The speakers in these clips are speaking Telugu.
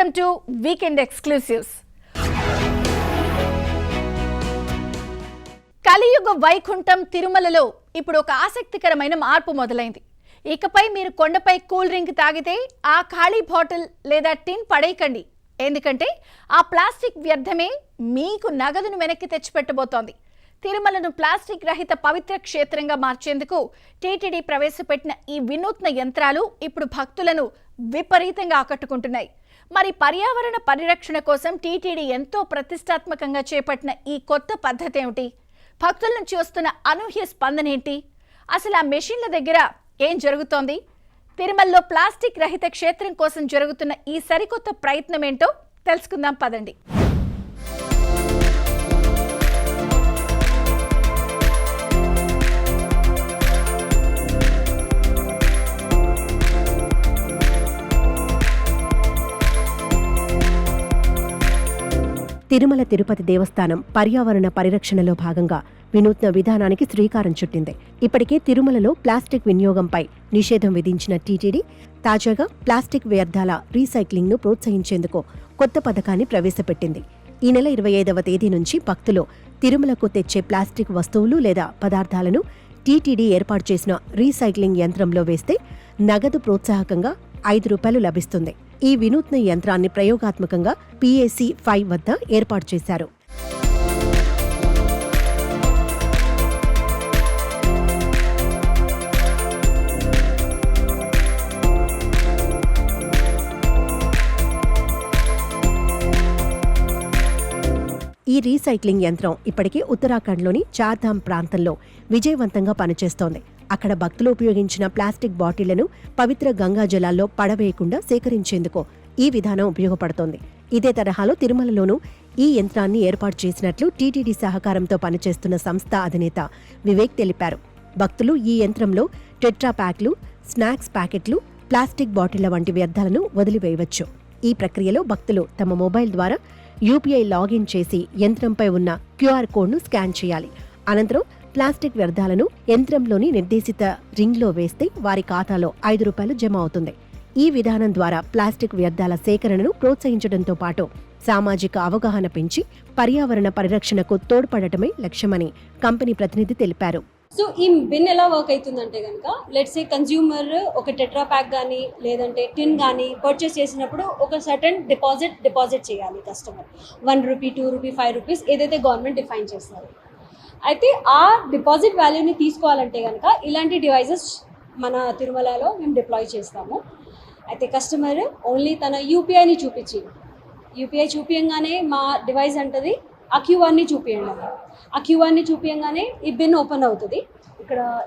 Welcome to weekend ఎక్స్క్లూసివ్స్. కలియుగ వైకుంఠం తిరుమలలో ఇప్పుడు ఒక ఆసక్తికరమైన మార్పు మొదలైంది. ఇకపై మీరు కొండపై కూల్ డ్రింక్ తాగితే ఆ ఖాళీ బాటిల్ లేదా టిన్ పడేయకండి. ఎందుకంటే ఆ ప్లాస్టిక్ వ్యర్థమే మీకు నగదును వెనక్కి తెచ్చిపెట్టబోతోంది. తిరుమలను ప్లాస్టిక్ రహిత పవిత్ర క్షేత్రంగా మార్చేందుకు టీటీడీ ప్రవేశపెట్టిన ఈ వినూత్న యంత్రాలు ఇప్పుడు భక్తులను విపరీతంగా ఆకట్టుకుంటున్నాయి. మరి పర్యావరణ పరిరక్షణ కోసం టీటీడీ ఎంతో ప్రతిష్టాత్మకంగా చేపట్టిన ఈ కొత్త పద్ధతి ఏమిటి? భక్తుల నుంచి వస్తున్న అనూహ్య స్పందన ఏంటి? అసలు ఆ మెషిన్ల దగ్గర ఏం జరుగుతోంది? తిరుమలలో ప్లాస్టిక్ రహిత క్షేత్రం కోసం జరుగుతున్న ఈ సరికొత్త ప్రయత్నం ఏంటో తెలుసుకుందాం పదండి. తిరుమల తిరుపతి దేవస్థానం పర్యావరణ పరిరక్షణలో భాగంగా వినూత్న విధానానికి శ్రీకారం చుట్టింది. ఇప్పటికే తిరుమలలో ప్లాస్టిక్ వినియోగంపై నిషేధం విధించిన టీటీడీ తాజాగా ప్లాస్టిక్ వ్యర్థాల రీసైక్లింగ్ ను ప్రోత్సహించేందుకు కొత్త పథకాన్ని ప్రవేశపెట్టింది. ఈ నెల 25వ తేదీ నుంచి భక్తులు తిరుమలకు తెచ్చే ప్లాస్టిక్ వస్తువులు లేదా పదార్థాలను టీటీడీ ఏర్పాటు చేసిన రీసైక్లింగ్ యంత్రంలో వేస్తే నగదు ప్రోత్సాహకంగా ₹5 లభిస్తుంది. ఈ వినూత్న యంత్రాన్ని ప్రయోగాత్మకంగా PAC 5 వద్ద ఏర్పాటు చేశారు. ఈ రీసైక్లింగ్ యంత్రం ఇప్పటికే ఉత్తరాఖండ్లోని చార్ధామ్ ప్రాంతంలో విజయవంతంగా పనిచేస్తోంది. అక్కడ భక్తులు ఉపయోగించిన ప్లాస్టిక్ బాటిళ్లను పవిత్ర గంగా జలాల్లో పడవేయకుండా సేకరించేందుకు ఈ విధానం ఉపయోగపడుతోంది. ఇదే తరహాలో తిరుమలలోనూ ఈ యంత్రాన్ని ఏర్పాటు చేసినట్లు టీటీడీ సహకారంతో పనిచేస్తున్న సంస్థ అధినేత వివేక్ తెలిపారు. భక్తులు ఈ యంత్రంలో టెట్రా ప్యాక్లు, స్నాక్స్ ప్యాకెట్లు, ప్లాస్టిక్ బాటిళ్ల వంటి వ్యర్థాలను వదిలివేయవచ్చు. ఈ ప్రక్రియలో భక్తులు తమ మొబైల్ ద్వారా UPI లాగిన్ చేసి యంత్రంపై ఉన్న QR కోడ్ను స్కాన్ చేయాలి. అనంతరం ప్లాస్టిక్ వ్యర్థాలను యంత్రంలోని నిర్దేశిత రింగ్లో వేస్తే వారి ఖాతాలో ₹5 జమ అవుతుంది. ఈ విధానం ద్వారా ప్లాస్టిక్ వ్యర్థాల సేకరణను ప్రోత్సహించడంతో పాటు సామాజిక అవగాహన పెంచి పర్యావరణ పరిరక్షణకు తోడ్పడటమే లక్ష్యమని కంపెనీ ప్రతినిధి తెలిపారు. సో ఈ బిన్ ఎలా వర్క్ అవుతుందంటే కనుక లెట్స్ సే కన్జ్యూమర్ ఒక టెట్రా ప్యాక్ కానీ లేదంటే టిన్ కానీ పర్చేస్ చేసినప్పుడు ఒక సర్టన్ డిపాజిట్ చేయాలి కస్టమర్. ₹1, ₹2, ₹5 ఏదైతే గవర్నమెంట్ డిఫైన్ చేస్తారు. అయితే ఆ డిపాజిట్ వాల్యూని తీసుకోవాలంటే కనుక ఇలాంటి డివైజెస్ మన తిరుమలలో మేము డిప్లాయ్ చేస్తాము. అయితే కస్టమర్ ఓన్లీ తన యూపీఐని చూపించగానే మా డివైస్ అంటది ఆ QR చూపించండి. ఆ QR చూపించగానే ఈ బిన్ ఓపెన్ అవుతుంది.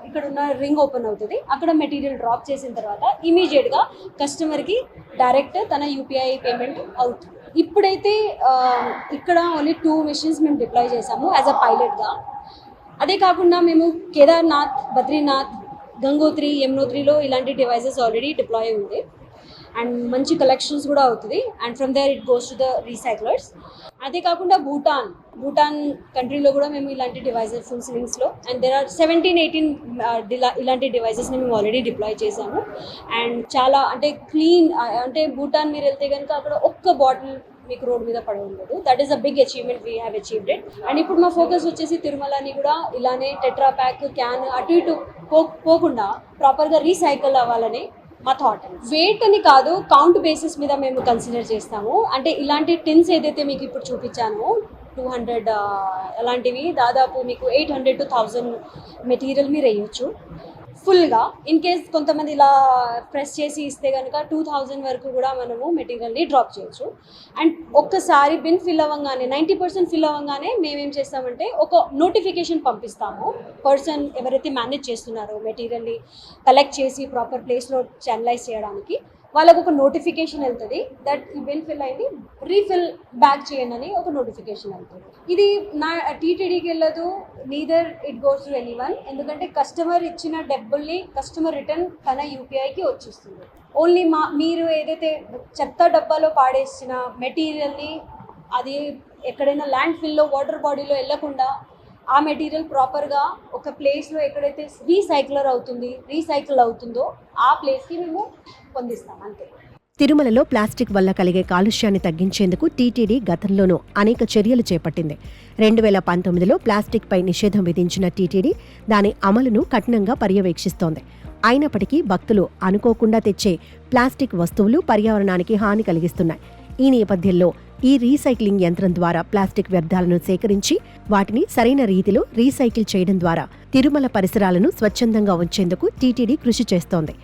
ఇక్కడ ఉన్న రింగ్ ఓపెన్ అవుతుంది. అక్కడ మెటీరియల్ డ్రాప్ చేసిన తర్వాత ఇమీడియట్గా కస్టమర్కి డైరెక్ట్ తన UPI పేమెంట్ అవుతుంది. ఇప్పుడైతే ఇక్కడ ఓన్లీ 2 మెషిన్స్ మేము డిప్లాయ్ చేసాము యాజ్ అ పైలట్గా. అదే కాకుండా మేము కేదార్నాథ్, బద్రీనాథ్, గంగోత్రి, యమునోత్రిలో ఇలాంటి డివైజెస్ ఆల్రెడీ డిప్లాయ్ ఉంది అండ్ మంచి కలెక్షన్స్ కూడా అవుతుంది. And from there it goes to the recyclers. అదే కాకుండా భూటాన్ కంట్రీలో కూడా మేము ఇలాంటి డివైజెస్ ఫుల్ స్వింగ్స్లో అండ్ దేర్ ఆర్ 17-18 ఇలాంటి డివైజెస్ని మేము ఆల్రెడీ డిప్లాయ్ చేసాము. అండ్ చాలా అంటే క్లీన్, అంటే భూటాన్ మీరు వెళ్తే కనుక అక్కడ ఒక్క బాటిల్ మీకు రోడ్ మీద పడి ఉండదు. That is a big achievement, we have achieved it. And ఇప్పుడు మా ఫోకస్ వచ్చేసి తిరుమలని కూడా ఇలానే టెట్రా ప్యాక్, క్యాన్ అటు ఇటు పోకుండా ప్రాపర్గా రీసైకిల్ అవ్వాలని మా థాట్. వెయిట్ అని కాదు, కౌంట్ బేసిస్ మీద మేము కన్సిడర్ చేస్తాము. అంటే ఇలాంటి టిన్స్ ఏదైతే మీకు ఇప్పుడు చూపించానో 200 అలాంటివి దాదాపు మీకు 800 to 1000 మెటీరియల్ మీరు వేయచ్చు ఫుల్గా. ఇన్ కేస్ కొంతమంది ఇలా ప్రెస్ చేసి ఇస్తే కనుక 2000 వరకు కూడా మనము మెటీరియల్ని డ్రాప్ చేయొచ్చు. అండ్ ఒక్కసారి బిన్ ఫిల్ అవ్వగానే 90% ఫిల్ అవ్వగానే మేమేం చేస్తామంటే ఒక నోటిఫికేషన్ పంపిస్తాము. పర్సన్ ఎవరైతే మేనేజ్ చేస్తున్నారో మెటీరియల్ని కలెక్ట్ చేసి ప్రాపర్ ప్లేస్లో ఛానలైజ్ చేయడానికి వాళ్ళకు ఒక నోటిఫికేషన్ వెళ్తుంది దట్ ఈ బిన్ ఫిల్ అయింది, రీఫిల్ బ్యాక్ చేయండి అని ఒక నోటిఫికేషన్ వెళ్తుంది. ఇది నా టీటీడీకి వెళ్ళదు, neither it goes to anyone. ఎందుకంటే కస్టమర్ ఇచ్చిన డబ్బుల్ని కస్టమర్ రిటర్న్ తన UPIకి వచ్చేస్తుంది. ఓన్లీ మీరు ఏదైతే చెత్త డబ్బాలో పాడేసిన మెటీరియల్ని అది ఎక్కడైనా ల్యాండ్ ఫిల్లో వాటర్ బాడీలో వెళ్ళకుండా ఆ మెటీరియల్ ప్రాపర్గా ఒక ప్లేస్లో ఎక్కడైతే రీసైకిల్ అవుతుందో ఆ ప్లేస్కి మేము పొందిస్తాం అంతే. తిరుమలలో ప్లాస్టిక్ వల్ల కలిగే కాలుష్యాన్ని తగ్గించేందుకు టీటీడీ గతంలోనూ అనేక చర్యలు చేపట్టింది. 2019లో ప్లాస్టిక్పై నిషేధం విధించిన టీటీడీ దాని అమలును కఠినంగా పర్యవేక్షిస్తోంది. అయినప్పటికీ భక్తులు అనుకోకుండా తెచ్చే ప్లాస్టిక్ వస్తువులు పర్యావరణానికి హాని కలిగిస్తున్నాయి. ఈ నేపథ్యంలో ఈ రీసైక్లింగ్ యంత్రం ద్వారా ప్లాస్టిక్ వ్యర్థాలను సేకరించి వాటిని సరైన రీతిలో రీసైకిల్ చేయడం ద్వారా తిరుమల పరిసరాలను స్వచ్ఛందంగా ఉంచేందుకు టీటీడీ కృషి చేస్తోంది.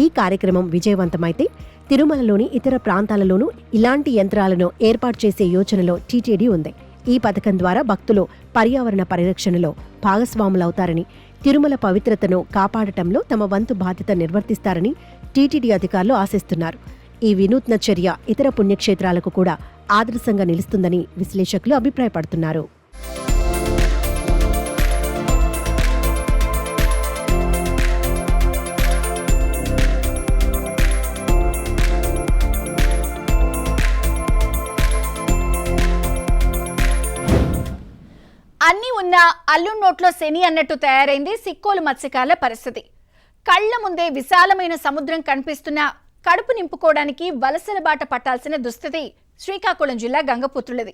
ఈ కార్యక్రమం విజయవంతమైతే తిరుమలలోని ఇతర ప్రాంతాలలోనూ ఇలాంటి యంత్రాలను ఏర్పాటు చేసే యోచనలో టీటీడీ ఉంది. ఈ పథకం ద్వారా భక్తులు పర్యావరణ పరిరక్షణలో భాగస్వాములవుతారని, తిరుమల పవిత్రతను కాపాడటంలో తమ వంతు బాధ్యత నిర్వర్తిస్తారని టీటీడీ అధికారులు ఆశిస్తున్నారు. ఈ వినూత్న చర్య ఇతర పుణ్యక్షేత్రాలకు కూడా ఆదర్శంగా నిలుస్తుందని విశ్లేషకులు అభిప్రాయపడుతున్నారు. అన్నీ ఉన్న అల్లు నోట్లో శని అన్నట్టు తయారైంది సిక్కోలు మత్స్యకారుల పరిస్థితి. కళ్ల ముందే విశాలమైన సముద్రం కనిపిస్తున్న కడుపు నింపుకోవడానికి వలసల బాట పట్టాల్సిన దుస్థితి శ్రీకాకుళం జిల్లా గంగపుత్రులది.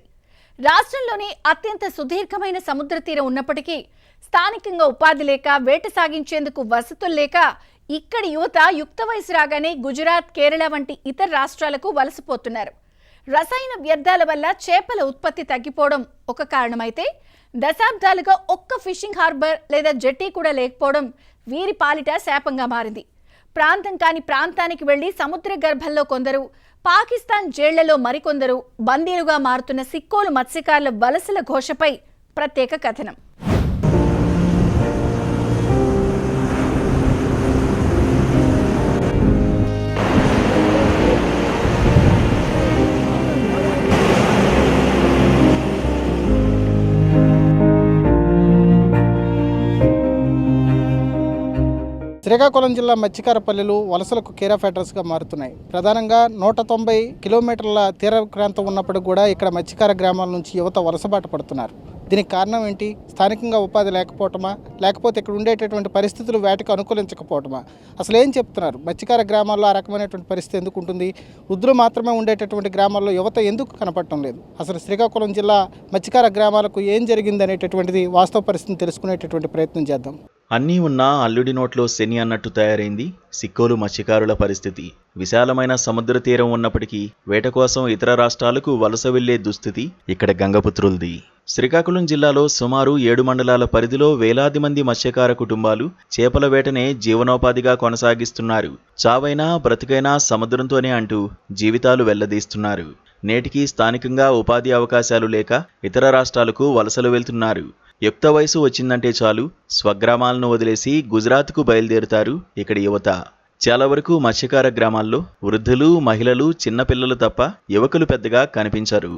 రాష్ట్రంలోని అత్యంత సుదీర్ఘమైన సముద్ర తీరం ఉన్నప్పటికీ స్థానికంగా ఉపాధి లేక, వేట సాగించేందుకు వసతులు లేక ఇక్కడి యువత యుక్త వయసు రాగానే గుజరాత్, కేరళ వంటి ఇతర రాష్ట్రాలకు వలసపోతున్నారు. రసాయన వ్యర్థాల వల్ల చేపల ఉత్పత్తి తగ్గిపోవడం ఒక కారణమైతే, దశాబ్దాలుగా ఒక్క ఫిషింగ్ హార్బర్ లేదా జెట్టి కూడా లేకపోవడం వీరి పాలిట శాపంగా మారింది. ప్రాంతం కాని ప్రాంతానికి వెళ్లి సముద్ర గర్భంలో కొందరు, పాకిస్తాన్ జైళ్లలో మరికొందరు బందీలుగా మారుతున్న సిక్కోలు మత్స్యకారుల వలసల ఘోషపై ప్రత్యేక కథనం. శ్రీకాకుళం జిల్లా మత్స్యకార పల్లెలు వలసలకు కేర్ ఆఫ్ అడ్రస్గా మారుతున్నాయి. ప్రధానంగా 190 కిలోమీటర్ల తీర ప్రాంతం ఉన్నప్పటికీ కూడా ఇక్కడ మత్స్యకార గ్రామాల నుంచి యువత వలసబాట పడుతున్నారు. దీనికి కారణం ఏంటి? స్థానికంగా ఉపాధి లేకపోవటమా, లేకపోతే ఇక్కడ ఉండేటటువంటి పరిస్థితులు వేటకు అనుకూలించకపోవటమా? అసలు ఏం చెప్తున్నారు? మత్స్యకార గ్రామాల్లో ఆ రకమైనటువంటి పరిస్థితి ఎందుకు ఉంటుంది? వృద్ధులు మాత్రమే ఉండేటటువంటి గ్రామాల్లో యువత ఎందుకు కనపడటం లేదు? అసలు శ్రీకాకుళం జిల్లా మత్స్యకార గ్రామాలకు ఏం జరిగింది అనేటటువంటిది వాస్తవ పరిస్థితిని తెలుసుకునేటటువంటి ప్రయత్నం చేద్దాం. అన్నీ ఉన్నా అల్లుడి నోట్లో శని అన్నట్టు తయారైంది సిక్కోలు మత్స్యకారుల పరిస్థితి. విశాలమైన సముద్ర తీరం ఉన్నప్పటికీ వేట కోసం ఇతర రాష్ట్రాలకు వలస వెళ్లే దుస్థితి ఇక్కడ గంగపుత్రులది. శ్రీకాకుళం జిల్లాలో సుమారు 7 మండలాల పరిధిలో వేలాది మంది మత్స్యకార కుటుంబాలు చేపల వేటనే జీవనోపాధిగా కొనసాగిస్తున్నారు. చావైనా బ్రతికైనా సముద్రంతోనే అంటూ జీవితాలు వెళ్లదీస్తున్నారు. నేటికి స్థానికంగా ఉపాధి అవకాశాలు లేక ఇతర రాష్ట్రాలకు వలసలు వెళ్తున్నారు. యుక్త వయసు వచ్చిందంటే చాలు స్వగ్రామాలను వదిలేసి గుజరాత్కు బయలుదేరుతారు ఇక్కడి యువత. చాలా వరకు మత్స్యకార గ్రామాల్లో వృద్ధులు, మహిళలు, చిన్నపిల్లలు తప్ప యువకులు పెద్దగా కనిపించరు.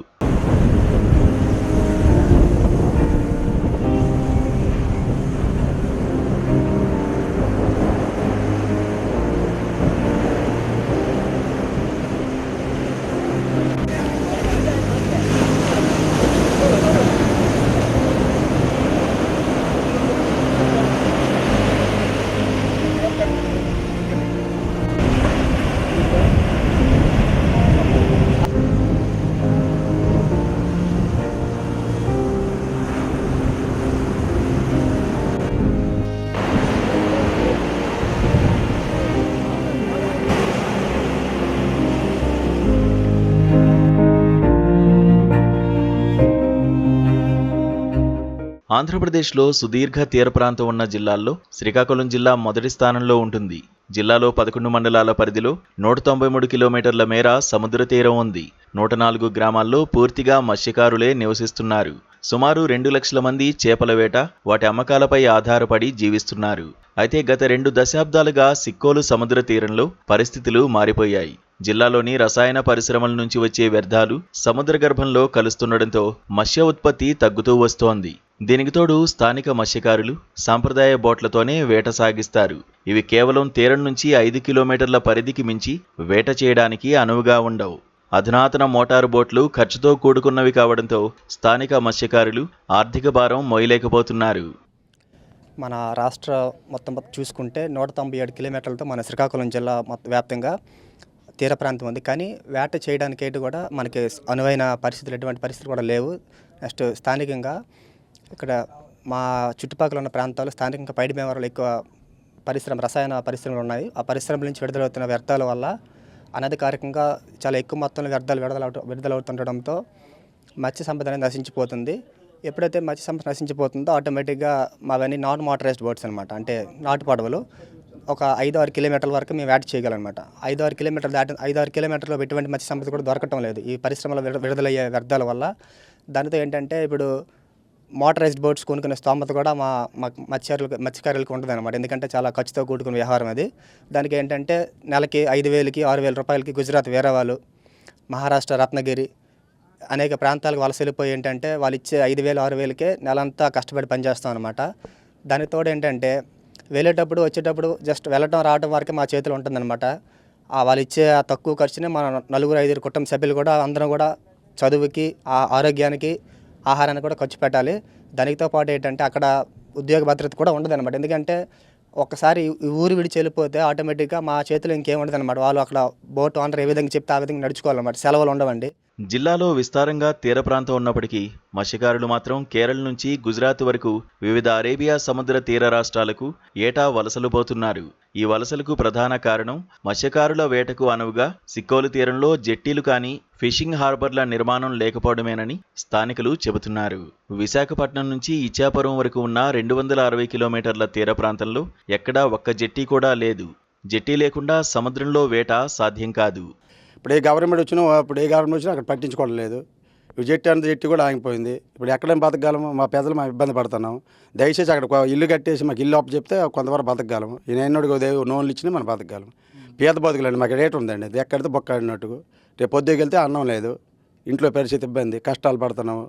ఆంధ్రప్రదేశ్లో సుదీర్ఘ తీర ప్రాంతం ఉన్న జిల్లాల్లో శ్రీకాకుళం జిల్లా మొదటి స్థానంలో ఉంటుంది. జిల్లాలో 11 మండలాల పరిధిలో 193 కిలోమీటర్ల మేర సముద్ర తీరం ఉంది. 104 గ్రామాల్లో పూర్తిగా మత్స్యకారులే నివసిస్తున్నారు. సుమారు 2 లక్షల మంది చేపల వేట, వాటి అమ్మకాలపై ఆధారపడి జీవిస్తున్నారు. అయితే గత 2 దశాబ్దాలుగా సిక్కోలు సముద్ర తీరంలో పరిస్థితులు మారిపోయాయి. జిల్లాలోని రసాయన పరిశ్రమల నుంచి వచ్చే వ్యర్థాలు సముద్ర గర్భంలో కలుస్తుండటంతో మత్స్య ఉత్పత్తి తగ్గుతూ వస్తోంది. దీనికి తోడు స్థానిక మత్స్యకారులు సాంప్రదాయ బోట్లతోనే వేట సాగిస్తారు. ఇవి కేవలం తీరం నుంచి 5 కిలోమీటర్ల పరిధికి మించి వేట చేయడానికి అనువుగా ఉండవు. అధునాతన మోటారు బోట్లు ఖర్చుతో కూడుకున్నవి కావడంతో స్థానిక మత్స్యకారులు ఆర్థిక భారం మోయలేకపోతున్నారు. మన రాష్ట్ర మొత్తం చూసుకుంటే 197 కిలోమీటర్లతో మన శ్రీకాకుళం జిల్లా వ్యాప్తంగా తీర ప్రాంతం ఉంది, కానీ వేట చేయడానికి ఏంటి కూడా మనకి అనువైన పరిస్థితులు, ఎటువంటి పరిస్థితులు కూడా లేవు. నెక్స్ట్ స్థానికంగా ఇక్కడ మా చుట్టుపక్కల ఉన్న ప్రాంతాలు స్థానికంగా పైడి భీమవరంలో ఎక్కువ రసాయన పరిశ్రమలు ఉన్నాయి. ఆ పరిశ్రమల నుంచి విడుదలవుతున్న వ్యర్థాల వల్ల అనధికారికంగా చాలా ఎక్కువ మొత్తంలో వ్యర్థాలు విడుదలవుతుండడంతో మత్స్య సంపద అనేది నశించిపోతుంది. ఎప్పుడైతే మత్స్య సంపద నశించిపోతుందో ఆటోమేటిక్గా మావన్నీ నాన్ మోటరైజ్డ్ బోట్స్ అనమాట, అంటే నాటు పడవలు. ఒక 5-6 కిలోమీటర్ల వరకు మేము వేట చేయగలనమాట. 5-6 కిలోమీటర్లో ఎటువంటి మత్స్య సంపద కూడా దొరకటం లేదు ఈ పరిశ్రమలో విడుదలయ్యే వ్యర్థాల వల్ల. దానితో ఏంటంటే ఇప్పుడు మోటరైజ్డ్ బోట్స్ కొనుక్కునే స్తోమత కూడా మా మత్స్యకారులకు ఉంటుంది అనమాట. ఎందుకంటే చాలా ఖర్చుతో కూడుకున్న వ్యవహారం అది. దానికి ఏంటంటే నెలకి 5,000కి 6,000 రూపాయలకి గుజరాత్ వీరవాళ్ళు, మహారాష్ట్ర రత్నగిరి అనేక ప్రాంతాలకు వలస వెళ్ళిపోయి ఏంటంటే వాళ్ళు ఇచ్చే 5,000-6,000కే నెలంతా కష్టపడి పనిచేస్తాం అనమాట. దానికి తోడు ఏంటంటే వెళ్ళేటప్పుడు వచ్చేటప్పుడు జస్ట్ వెళ్ళటం రావడం వరకే మా చేతిలో ఉంటుందన్నమాట. వాళ్ళు ఇచ్చే ఆ తక్కువ ఖర్చునే మన 4-5 కుటుంబ సభ్యులు కూడా అందరం కూడా చదువుకి, ఆరోగ్యానికి, ఆహారానికి కూడా ఖర్చు పెట్టాలి. దానితో పాటు ఏంటంటే అక్కడ ఉద్యోగ భద్రత కూడా ఉండదన్నమాట. ఎందుకంటే ఒక్కసారి ఈ ఊరు విడిచి వెళ్ళిపోతే ఆటోమేటిక్గా మా చేతిలో ఇంకేం ఉండదు అనమాట. వాళ్ళు అక్కడ బోట్ ఓనర్ ఏ విధంగా చెప్తే ఆ విధంగా నడుచుకోవాలన్నమాట. సెలవులు ఉండవండి. జిల్లాలో విస్తారంగా తీర ప్రాంతం ఉన్నప్పటికీ మత్స్యకారులు మాత్రం కేరళ నుంచి గుజరాత్ వరకు వివిధ అరేబియా సముద్ర తీర రాష్ట్రాలకు ఏటా వలసలు పోతున్నారు. ఈ వలసలకు ప్రధాన కారణం మత్స్యకారుల వేటకు అనువుగా సిక్కోలు తీరంలో జెట్టీలు కానీ ఫిషింగ్ హార్బర్ల నిర్మాణం లేకపోవడమేనని స్థానికులు చెబుతున్నారు. విశాఖపట్నం నుంచి ఇచ్చాపురం వరకు ఉన్న 260 కిలోమీటర్ల తీర ప్రాంతంలో ఎక్కడా ఒక్క జెట్టీ కూడా లేదు. జెట్టీ లేకుండా సముద్రంలో వేట సాధ్యం కాదు. ఇప్పుడు ఏ గవర్నమెంట్ వచ్చినా అక్కడ పట్టించుకోవడం లేదు. జెట్టి కూడా ఆగిపోయింది. ఇప్పుడు ఎక్కడైనా బతకగలము, మా పెద్దలు మేము ఇబ్బంది పడుతున్నాం. దయచేసి అక్కడ ఇల్లు కట్టేసి మాకు ఇల్లు అప్పు చెప్తే కొంతవరకు బతకగలము. నేను నోన్లు ఇచ్చినా మనం బతకగలము. పేద బతుకులండి మాకు రేటు ఉందండి. అది ఎక్కడితే బొక్కాడినట్టుకు. రేపు పొద్దుకి వెళ్తే అన్నం లేదు, ఇంట్లో పరిస్థితి ఇబ్బంది, కష్టాలు పడుతున్నాము.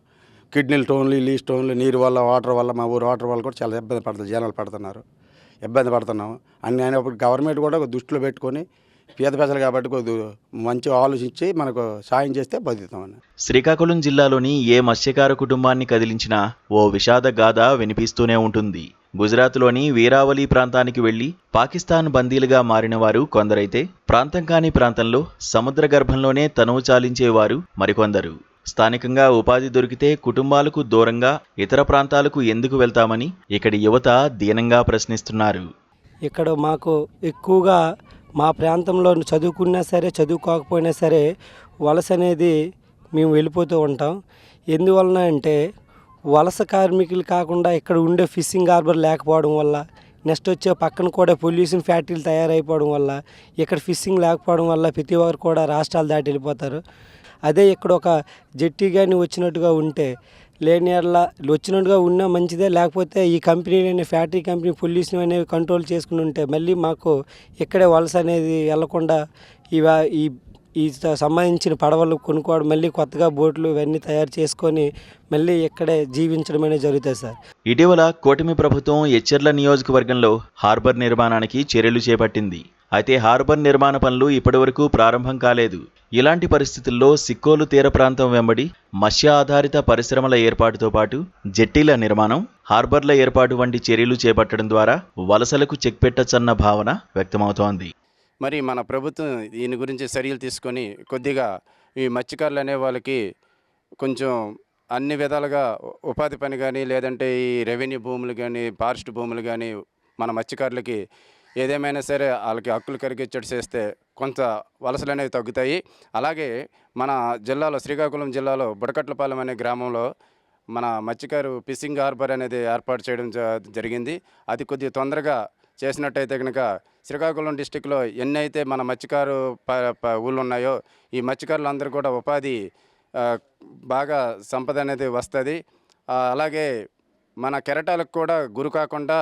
కిడ్నీలు స్టోన్లు, ఇల్లు స్టోన్లు, నీరు వల్ల, వాటర్ వల్ల, మా ఊరు వాటర్ వల్ల కూడా చాలా ఇబ్బంది పడుతుంది. జనాలు ఇబ్బంది పడుతున్నాము. అన్ని అయినప్పుడు గవర్నమెంట్ కూడా దృష్టిలో పెట్టుకొని పేద ప్రజలు కాబట్టి కొద్దిగా మంచి ఆలోచించి మనకు సాయం చేస్తే బతుకుతామని. శ్రీకాకుళం జిల్లాలోని ఏ మత్స్యకార కుటుంబాన్ని కదిలించినా ఓ విషాద గాథ వినిపిస్తూనే ఉంటుంది. గుజరాత్లోని వీరావళి ప్రాంతానికి వెళ్లి పాకిస్తాన్ బందీలుగా మారిన వారు కొందరైతే, ప్రాంతం కాని ప్రాంతంలో సముద్ర గర్భంలోనే తనువు చాలించేవారు మరికొందరు. స్థానికంగా ఉపాధి దొరికితే కుటుంబాలకు దూరంగా ఇతర ప్రాంతాలకు ఎందుకు వెళ్తామని ఇక్కడి యువత దీనంగా ప్రశ్నిస్తున్నారు. ఇక్కడ మాకు ఎక్కువగా మా ప్రాంతంలో చదువుకున్నా సరే చదువుకోకపోయినా సరే వలస అనేది మేము వెళ్ళిపోతూ ఉంటాం. ఎందువలన అంటే వలస కార్మికులు కాకుండా ఇక్కడ ఉండే ఫిషింగ్ హార్బర్ లేకపోవడం వల్ల, నెక్స్ట్ వచ్చే పక్కన కూడా పొల్యూషన్ ఫ్యాక్టరీలు తయారైపోవడం వల్ల, ఇక్కడ ఫిషింగ్ లేకపోవడం వల్ల ప్రతి ఒక్కరు కూడా రాష్ట్రాలు దాటి వెళ్ళిపోతారు. అదే ఇక్కడ ఒక జెట్టి కానీ వచ్చినట్టుగా ఉంటే, వచ్చినట్టుగా ఉన్నా మంచిదే, లేకపోతే ఈ కంపెనీలు ఫ్యాక్టరీ కంపెనీ పొల్యూషన్ అనేవి కంట్రోల్ చేసుకుని ఉంటే మళ్ళీ మాకు ఇక్కడే వలస అనేది వెళ్లకుండా ఈ సంబంధించిన పడవలు కొనుక్కోవడం, మళ్ళీ కొత్తగా బోట్లు ఇవన్నీ తయారు చేసుకొని మళ్ళీ ఇక్కడే జీవించడం అనేది జరుగుతుంది సార్. ఇటీవల కూటమి ప్రభుత్వం ఎచ్చెర్ల నియోజకవర్గంలో హార్బర్ నిర్మాణానికి చర్యలు చేపట్టింది. అయితే హార్బర్ నిర్మాణ పనులు ఇప్పటివరకు ప్రారంభం కాలేదు. ఇలాంటి పరిస్థితుల్లో సిక్కోలు తీర ప్రాంతం వెంబడి మత్స్య ఆధారిత పరిశ్రమల ఏర్పాటుతో పాటు జెట్టీల నిర్మాణం, హార్బర్ల ఏర్పాటు వంటి చర్యలు చేపట్టడం ద్వారా వలసలకు చెక్ పెట్టచ్చన్న భావన వ్యక్తమవుతోంది. మరి మన ప్రభుత్వం దీని గురించి చర్యలు తీసుకొని కొద్దిగా ఈ మత్స్యకారులు అనే వాళ్ళకి కొంచెం అన్ని విధాలుగా ఉపాధి పని కానీ, లేదంటే ఈ రెవెన్యూ భూములు కానీ, ఫారెస్ట్ భూములు కానీ మన మత్స్యకారులకి ఏదేమైనా సరే వాళ్ళకి హక్కులు కరిగించేట్టు చేస్తే కొంత వలసలు అనేవి తగ్గుతాయి. అలాగే మన జిల్లాలో, శ్రీకాకుళం జిల్లాలో బుడకట్లపాలెం అనే గ్రామంలో మన మత్స్యకారు ఫిషింగ్ హార్బర్ అనేది ఏర్పాటు చేయడం జరిగింది. అది కొద్దిగా తొందరగా చేసినట్టయితే కనుక శ్రీకాకుళం డిస్టిక్లో ఎన్నైతే మన మత్స్యకారు ఊళ్ళు ఉన్నాయో ఈ మత్స్యకారులందరూ కూడా ఉపాధి బాగా సంపద అనేది వస్తుంది. అలాగే మన కెరటాలకు కూడా గురి కాకుండా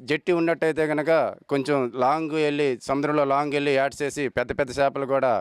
జెట్టి ఉన్నట్టయితే కనుక కొంచెం లాంగ్ వెళ్ళి, సముద్రంలో లాంగ్ వెళ్ళి యాడ్ చేసి పెద్ద పెద్ద చేపలు కూడా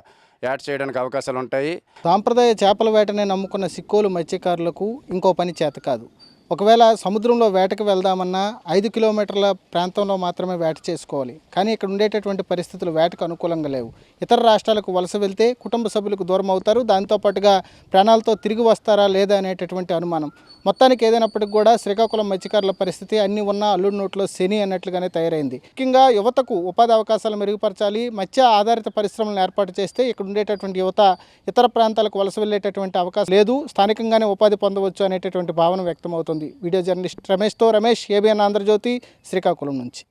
యాడ్ చేయడానికి అవకాశాలు ఉంటాయి. సాంప్రదాయ చేపల వేటనే నమ్ముకున్న సిక్కోలు మత్స్యకారులకు ఇంకో పని చేత కాదు. ఒకవేళ సముద్రంలో వేటకు వెళ్దామన్నా 5 కిలోమీటర్ల ప్రాంతంలో మాత్రమే వేట చేసుకోవాలి. కానీ ఇక్కడ ఉండేటటువంటి పరిస్థితులు వేటకు అనుకూలంగా లేవు. ఇతర రాష్ట్రాలకు వలస వెళ్తే కుటుంబ సభ్యులకు దూరం అవుతారు. దాంతోపాటుగా ప్రాణాలతో తిరిగి వస్తారా లేదా అనేటటువంటి అనుమానం. మొత్తానికి ఏదైనప్పటికీ కూడా శ్రీకాకుళం మత్స్యకారుల పరిస్థితి అన్ని ఉన్న అల్లుడి నోట్లో శని అన్నట్లుగానే తయారైంది. ముఖ్యంగా యువతకు ఉపాధి అవకాశాలు మెరుగుపరచాలి, మత్స్య ఆధారిత పరిశ్రమలను ఏర్పాటు చేస్తే ఇక్కడ ఉండేటటువంటి యువత ఇతర ప్రాంతాలకు వలస వెళ్ళేటటువంటి అవకాశం లేదు, స్థానికంగానే ఉపాధి పొందవచ్చు అనేటటువంటి భావన వ్యక్తమవుతుంది. Video journalist Ramesh, ABN Andhrajyothi, Srikakulam నుంచి.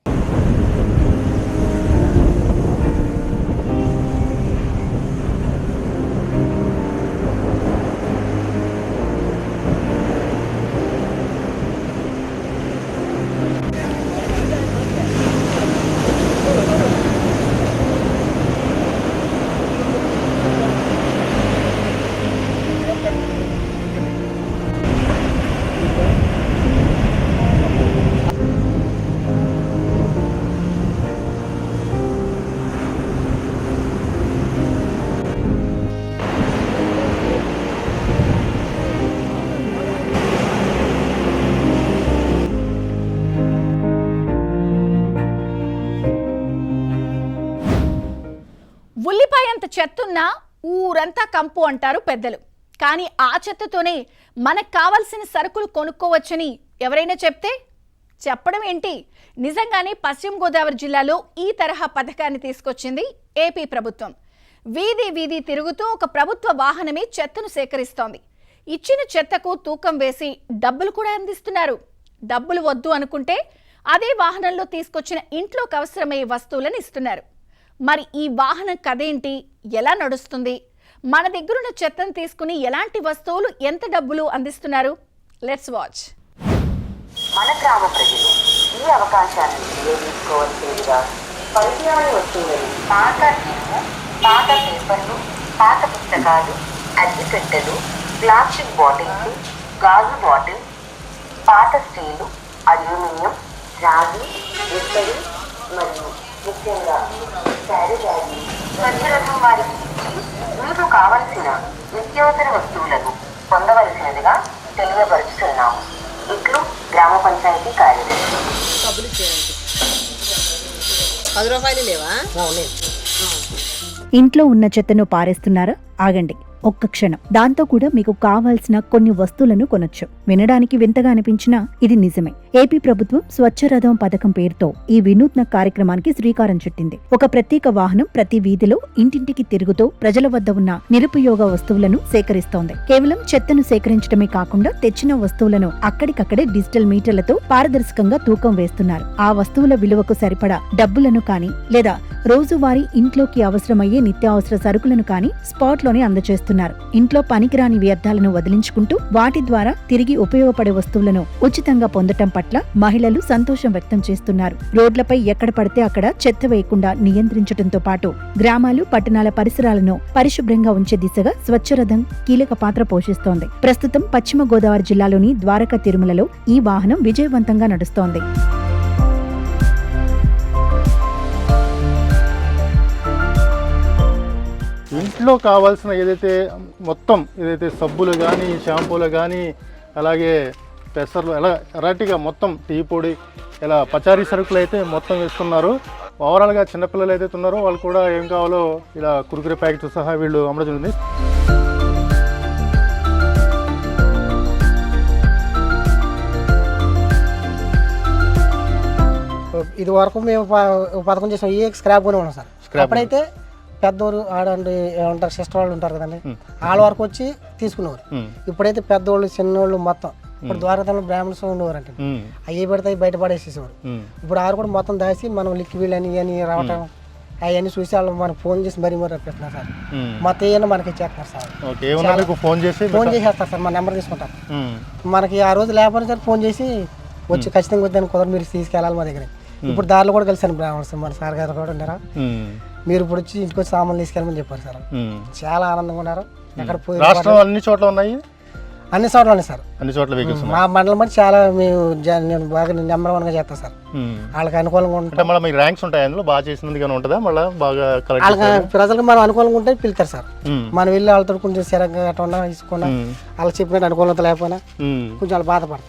ఉల్లిపాయ అంత చెత్తున్నా ఊరంతా కంపు అంటారు పెద్దలు. కానీ ఆ చెత్తతోనే మనకు కావాల్సిన సరుకులు కొనుక్కోవచ్చని ఎవరైనా చెప్తే చెప్పడం ఏంటి? నిజంగానే పశ్చిమ గోదావరి జిల్లాలో ఈ తరహా పథకాన్ని తీసుకొచ్చింది ఏపీ ప్రభుత్వం. వీధి వీధి తిరుగుతూ ఒక ప్రభుత్వ వాహనమే చెత్తను సేకరిస్తోంది. ఇచ్చిన చెత్తకు తూకం వేసి డబ్బులు కూడా అందిస్తున్నారు. డబ్బులు వద్దు అనుకుంటే అదే వాహనంలో తీసుకొచ్చిన ఇంట్లోకి అవసరమయ్యే వస్తువులను ఇస్తున్నారు. మరి ఈ వాహనం కదేంటి, ఎలా నడుస్తుంది, మన దగ్గరున్న చెత్తను తీసుకుని ఎలాంటి వస్తువులు ఎంత డబ్బులు అందిస్తున్నారు? Let's watch. మన గ్రామ ప్రజలు ఈ అవకాశాన్ని వినియోగించుకోవాల్సిందిగా పరిచయాన్ని వస్తువులను పాత గిన్నె, పాత పేపర్లు, పాత పుస్తకాలు, అగ్గిపెట్టెలు, ప్లాస్టిక్ బాటిల్స్, గాజు బాటిల్స్, పాత స్టీలు, అల్యూమినియం, రాగి, ఇత్తడి మరియు ముఖ్యంగా శారీ బ్యాగి మధ్యరకం వారికి మీకు కావలసిన నిత్యావసర వస్తువులను పొందవలసినదిగా తెలియపరుచుతున్నాము. ఇట్లు గ్రామ పంచాయతీ కార్యదర్శి. 10 రూపాయలు లేవా? ఇంట్లో ఉన్న చెత్తను పారేస్తున్నారా? ఆగండి ఒక్క క్షణం. దాంతో కూడా మీకు కావాల్సిన కొన్ని వస్తువులను కొనొచ్చు. వినడానికి వింతగా అనిపించినా ఇది నిజమే. ఏపీ ప్రభుత్వం స్వచ్ఛ రథం పథకం పేరుతో ఈ వినూత్న కార్యక్రమానికి శ్రీకారం చుట్టింది. ఒక ప్రత్యేక వాహనం ప్రతి వీధిలో ఇంటింటికి తిరుగుతూ ప్రజల వద్ద ఉన్న నిరుపయోగ వస్తువులను సేకరిస్తోంది. కేవలం చెత్తను సేకరించడమే కాకుండా తెచ్చిన వస్తువులను అక్కడికక్కడే డిజిటల్ మీటర్లతో పారదర్శకంగా తూకం వేస్తున్నారు. ఆ వస్తువుల విలువకు సరిపడా డబ్బులను కానీ లేదా రోజువారీ ఇంట్లోకి అవసరమయ్యే నిత్యావసర సరుకులను కానీ స్పాట్ లోనే అందజేస్తున్నారు. ఇంట్లో పనికిరాని వ్యర్థాలను వదిలించుకుంటూ వాటి ద్వారా తిరిగి ఉపయోగపడే వస్తువులను ఉచితంగా పొందటం పట్ల మహిళలు సంతోషం వ్యక్తం చేస్తున్నారు. రోడ్లపై ఎక్కడ పడితే అక్కడ చెత్త వేయకుండా నియంత్రించడంతో పాటు గ్రామాలు, పట్టణాల పరిసరాలను పరిశుభ్రంగా ఉంచే దిశగా స్వచ్ఛరథం కీలక పాత్ర పోషిస్తోంది. ప్రస్తుతం పశ్చిమ గోదావరి జిల్లాలోని ద్వారకా తిరుమలలో ఈ వాహనం విజయవంతంగా నడుస్తోంది. ఇంట్లో కావాల్సిన ఏదైతే సబ్బులు కానీ, షాంపూలు కానీ, అలాగే పెసర్లు, ఎలా వెరైటీగా మొత్తం టీ పొడి, ఇలా పచారీ సరుకులు అయితే మొత్తం వేస్తున్నారు. ఓవరాల్గా చిన్నపిల్లలు ఏదైతే ఉన్నారో వాళ్ళు కూడా ఏం కావాలో ఇలా కురుకురే ప్యాకెట్స్ సహా వీళ్ళు అమ్మడం జరిగింది. ఇది వరకు మేము పథకం చేసాం. ఏ స్క్రాప్ కొని ఉన్నాం సార్. అప్పుడైతే పెద్దవారు ఆడండి ఉంటారు, సిస్టర్ వాళ్ళు ఉంటారు కదండి, వాళ్ళ వరకు వచ్చి తీసుకునేవారు. ఇప్పుడైతే పెద్దవాళ్ళు, చిన్నవాళ్ళు మొత్తం ఇప్పుడు ద్వారకాలో బ్రాహ్మణ్స్ ఉండేవారు అంటే అవి పెడితే బయట పడేసేసేవారు. ఇప్పుడు ఆరు కూడా మొత్తం దాచి మనం లిక్విడ్ అని ఇవన్నీ రావటం అవన్నీ చూసి వాళ్ళు మనకు ఫోన్ చేసి మరీ రప్పిస్తున్నారు సార్. మొత్తం ఏమన్నా మనకి ఇచ్చేస్తున్నారు సార్. ఫోన్ చేసేస్తారు సార్, మన నెంబర్ తీసుకుంటారు. మనకి ఆ రోజు లేకపోయినా సార్ ఫోన్ చేసి వచ్చి ఖచ్చితంగా వద్దని కుదరదు, మీరు తీసుకెళ్ళాలి మా దగ్గర. ఇప్పుడు దారిలో కూడా కలిసాను బ్రాహ్మణ్స్, మన సార్ గారు కూడా ఉన్నారా, మీరు ఇప్పుడు వచ్చి ఇంటికి వచ్చి సామాన్లు తీసుకెళ్ళమని చెప్పారు సార్. చాలా ఆనందంగా ఉన్నారు. ఎక్కడ పోయి అన్ని చోట్ల ఉన్నాయి, అన్ని చోట్ల ఉన్నాయి సార్. అన్ని చోట్ల మా మండలం బట్టి చాలా నేను బాగా నెంబర్ 1గా చేస్తాను సార్. వాళ్ళకి అనుకూలంగా ఉంటుంది. మళ్ళీ ర్యాంక్స్ ఉంటాయి అందులో, బాగా చేసినందుకు ఉంటుందా? మళ్ళీ బాగా ప్రజలకు మనం అనుకూలంగా ఉంటే పిలుస్తారు సార్. మనం వెళ్ళి వాళ్ళతో కొంచెం సిరంగా గట్రా తీసుకున్నా, వాళ్ళు చెప్పినట్టు అనుకూలత లేకపోయినా కొంచెం వాళ్ళు బాధపడతారు.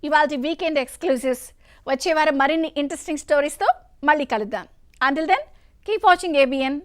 ఇవాల్టి వీకెండ్ ఎక్స్క్లూజివ్స్. వచ్చే వారం మరిన్ని ఇంట్రెస్టింగ్ స్టోరీస్తో మళ్ళీ కలుద్దాం. Until then keep watching ABN.